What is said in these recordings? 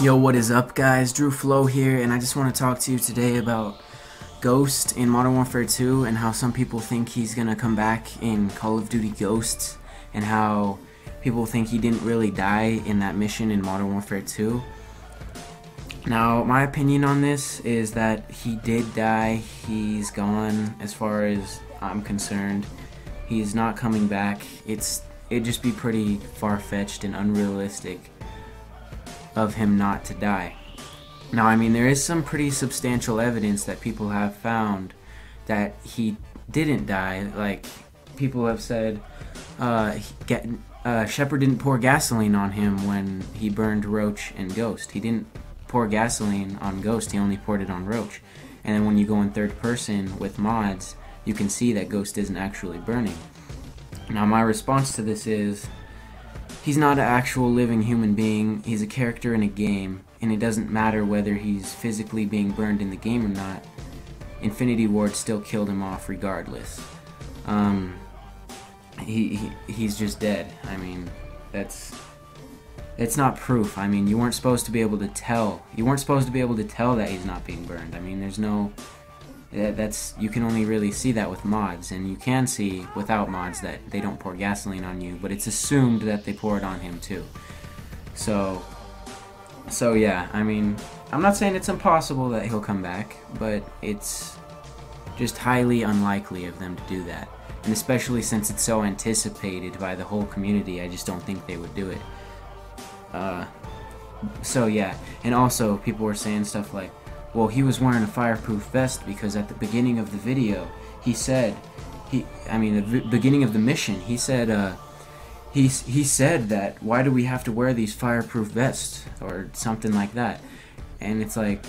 Yo, what is up, guys? Drew Flow here, and I just want to talk to you today about Ghost in Modern Warfare 2 and how some people think he's gonna come back in Call of Duty Ghosts, and how people think he didn't really die in that mission in Modern Warfare 2. Now, my opinion on this is that he did die. He's gone, as far as I'm concerned. He's not coming back. It'd just be pretty far-fetched and unrealistic of him not to die. Now, I mean, there is some pretty substantial evidence that people have found that he didn't die. Like, people have said Shepard didn't pour gasoline on him when he burned Roach and Ghost. He didn't pour gasoline on Ghost, he only poured it on Roach. And then when you go in third person with mods, you can see that Ghost isn't actually burning. Now, my response to this is, he's not an actual living human being. He's a character in a game, and it doesn't matter whether he's physically being burned in the game or not. Infinity Ward still killed him off regardless. He's just dead. I mean, it's not proof. I mean, you weren't supposed to be able to tell. You weren't supposed to be able to tell that he's not being burned. I mean, there's no... you can only really see that with mods, and you can see without mods that they don't pour gasoline on you, but it's assumed that they pour it on him too. So yeah, I mean, I'm not saying it's impossible that he'll come back, but it's just highly unlikely of them to do that. And especially since it's so anticipated by the whole community, I just don't think they would do it. So yeah, and also people were saying stuff like, well, he was wearing a fireproof vest because at the beginning of the video, he said, the beginning of the mission, he said, he said that, why do we have to wear these fireproof vests, or something like that. And it's like,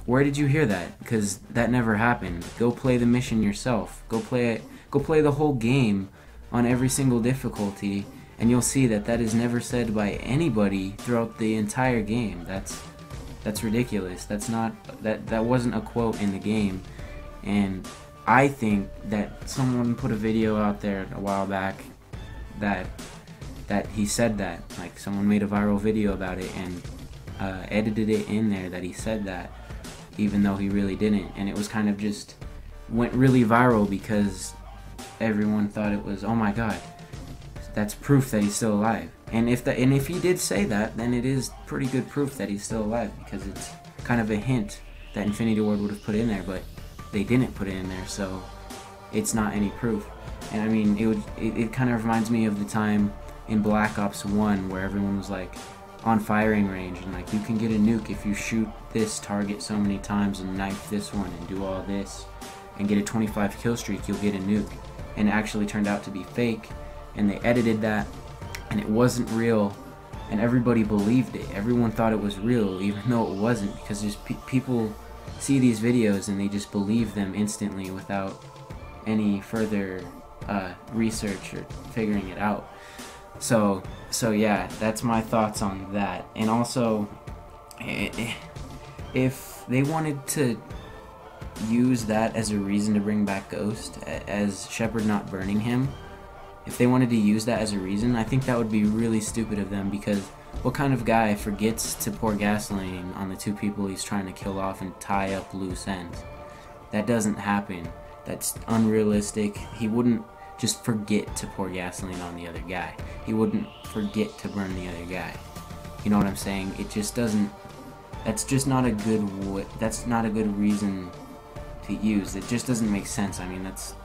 where did you hear that? Because that never happened. Go play the mission yourself. Go play it. Go play the whole game on every single difficulty, and you'll see that that is never said by anybody throughout the entire game. That's ridiculous. That wasn't a quote in the game. And I think that someone put a video out there a while back that he said that. Like, someone made a viral video about it and edited it in there that he said that, even though he really didn't. And it was kind of just went really viral because everyone thought it was, oh my god, that's proof that he's still alive. And if he did say that, then it is pretty good proof that he's still alive, because it's kind of a hint that Infinity Ward would have put in there, but they didn't put it in there, so it's not any proof. And I mean, it kind of reminds me of the time in Black Ops 1 where everyone was like on firing range and like, you can get a nuke if you shoot this target so many times and knife this one and do all this and get a 25 kill streak, you'll get a nuke. And it actually turned out to be fake, and they edited that, and it wasn't real, and everybody believed it. Everyone thought it was real, even though it wasn't, because just people see these videos and they just believe them instantly without any further research or figuring it out. So yeah, that's my thoughts on that. And also, if they wanted to use that as a reason to bring back Ghost, as Shepard not burning him, if they wanted to use that as a reason, I think that would be really stupid of them, because what kind of guy forgets to pour gasoline on the two people he's trying to kill off and tie up loose ends? That doesn't happen. That's unrealistic. He wouldn't just forget to pour gasoline on the other guy. He wouldn't forget to burn the other guy. You know what I'm saying? It just doesn't... That's just not a good... That's not a good reason to use. It just doesn't make sense. I mean, it's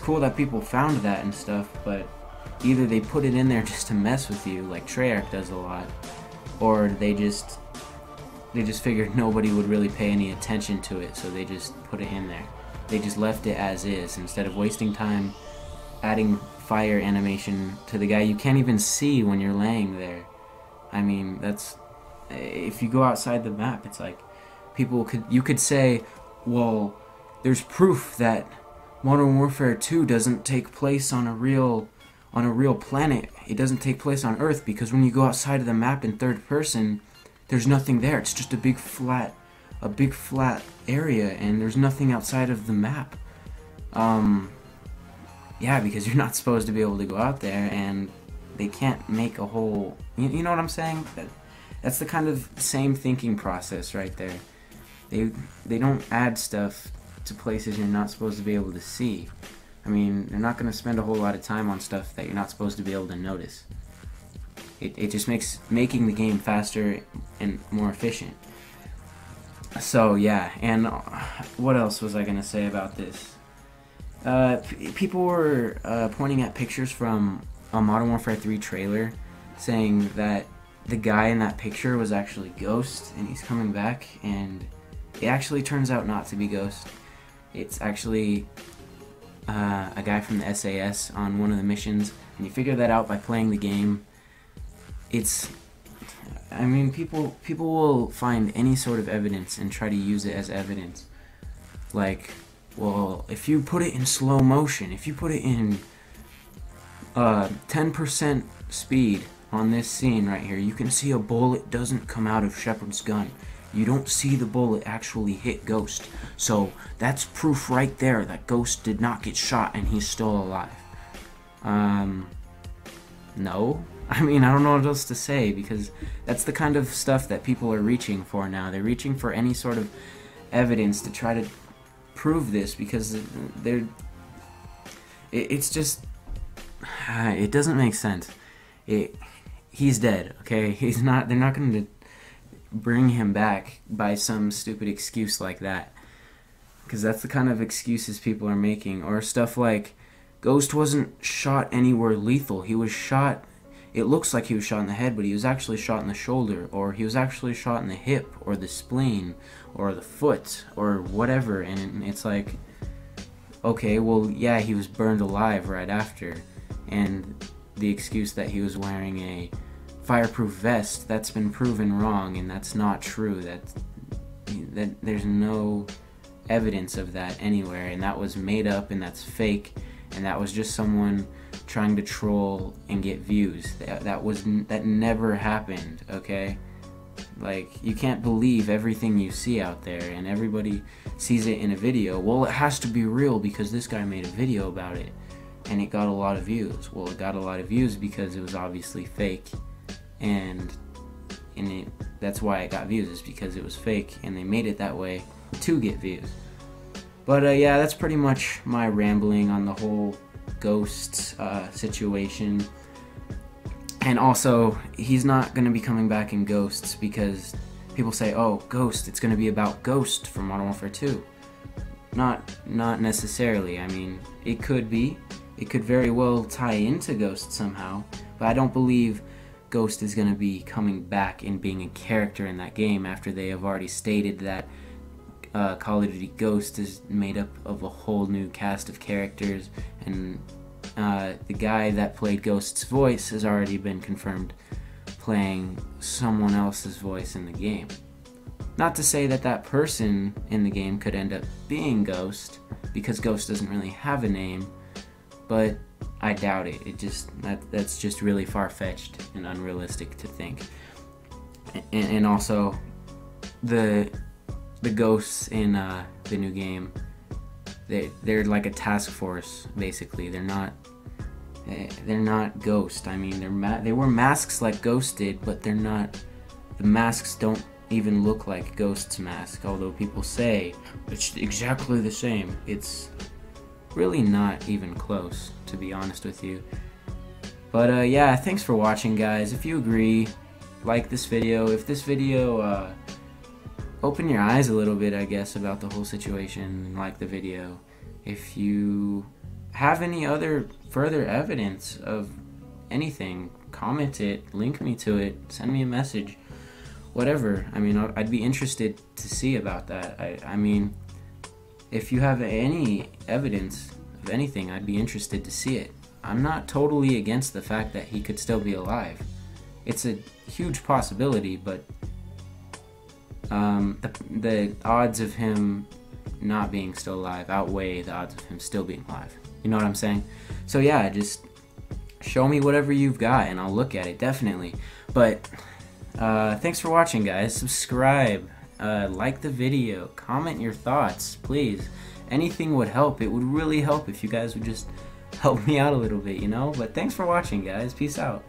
cool that people found that and stuff, but either they put it in there just to mess with you, like Treyarch does a lot, or they just figured nobody would really pay any attention to it, so they just put it in there. They just left it as is, instead of wasting time adding fire animation to the guy you can't even see when you're laying there. I mean, if you go outside the map, it's like, you could say, well, there's proof that Modern Warfare 2 doesn't take place on a real planet. It doesn't take place on Earth, because when you go outside of the map in third person, there's nothing there. It's just a big flat area, and there's nothing outside of the map. Yeah, because you're not supposed to be able to go out there, and they can't make a whole, you know what I'm saying? That's the kind of same thinking process right there. They don't add stuff to places you're not supposed to be able to see. I mean, they're not going to spend a whole lot of time on stuff that you're not supposed to be able to notice. It just makes making the game faster and more efficient. So yeah, and what else was I going to say about this? People were pointing at pictures from a Modern Warfare 3 trailer saying that the guy in that picture was actually Ghost and he's coming back, and it actually turns out not to be Ghost. It's actually a guy from the SAS on one of the missions, and you figure that out by playing the game. I mean, people will find any sort of evidence and try to use it as evidence. Like, well, if you put it in slow motion, if you put it in 10% speed on this scene right here, you can see a bullet doesn't come out of Shepard's gun. You don't see the bullet actually hit Ghost. So that's proof right there that Ghost did not get shot and he's still alive. No. I mean, I don't know what else to say, because that's the kind of stuff that people are reaching for now. They're reaching for any sort of evidence to try to prove this, because it's just, it doesn't make sense. He's dead, okay? They're not going to bring him back by some stupid excuse like that, because that's the kind of excuses people are making. Or stuff like, Ghost wasn't shot anywhere lethal. He was shot, it looks like he was shot in the head, but he was actually shot in the shoulder, or he was actually shot in the hip, or the spleen, or the foot, or whatever. And it's like, okay, well, yeah, he was burned alive right after. And the excuse that he was wearing a fireproof vest, that's been proven wrong, and that's not true. That there's no evidence of that anywhere, and that was made up, and that's fake, and that was just someone trying to troll and get views. That never happened, okay? Like, you can't believe everything you see out there, and everybody sees it in a video. Well, it has to be real because this guy made a video about it and it got a lot of views. Well, it got a lot of views because it was obviously fake, and that's why it got views, is because it was fake and they made it that way to get views. But yeah, that's pretty much my rambling on the whole Ghost situation. And also, he's not going to be coming back in Ghosts, because people say, oh, Ghost, it's going to be about Ghost from Modern Warfare 2. Not necessarily. I mean, it could be. It could very well tie into Ghost somehow, but I don't believe Ghost is going to be coming back and being a character in that game, after they have already stated that Call of Duty Ghost is made up of a whole new cast of characters, and the guy that played Ghost's voice has already been confirmed playing someone else's voice in the game. Not to say that that person in the game could end up being Ghost, because Ghost doesn't really have a name, but I doubt it. That's just really far-fetched and unrealistic to think. And also, the ghosts in the new game, they're like a task force, basically. They're not Ghost. I mean, they wear masks like Ghost did, but they're not. The masks don't even look like Ghost's mask, although people say it's exactly the same. It's really not even close, to be honest with you. But yeah, thanks for watching, guys. If you agree, like this video. If this video open your eyes a little bit, I guess, about the whole situation, like the video. If you have any other further evidence of anything, comment it, link me to it, send me a message, whatever. I mean, I'd be interested to see about that. I mean, if you have any evidence of anything, I'd be interested to see it. I'm not totally against the fact that he could still be alive. It's a huge possibility, but the odds of him not being still alive outweigh the odds of him still being alive. You know what I'm saying? So yeah, just show me whatever you've got and I'll look at it, definitely. But thanks for watching, guys. Subscribe, like the video, comment your thoughts, please. Anything would help. It would really help if you guys would just help me out a little bit, you know? But thanks for watching, guys. Peace out.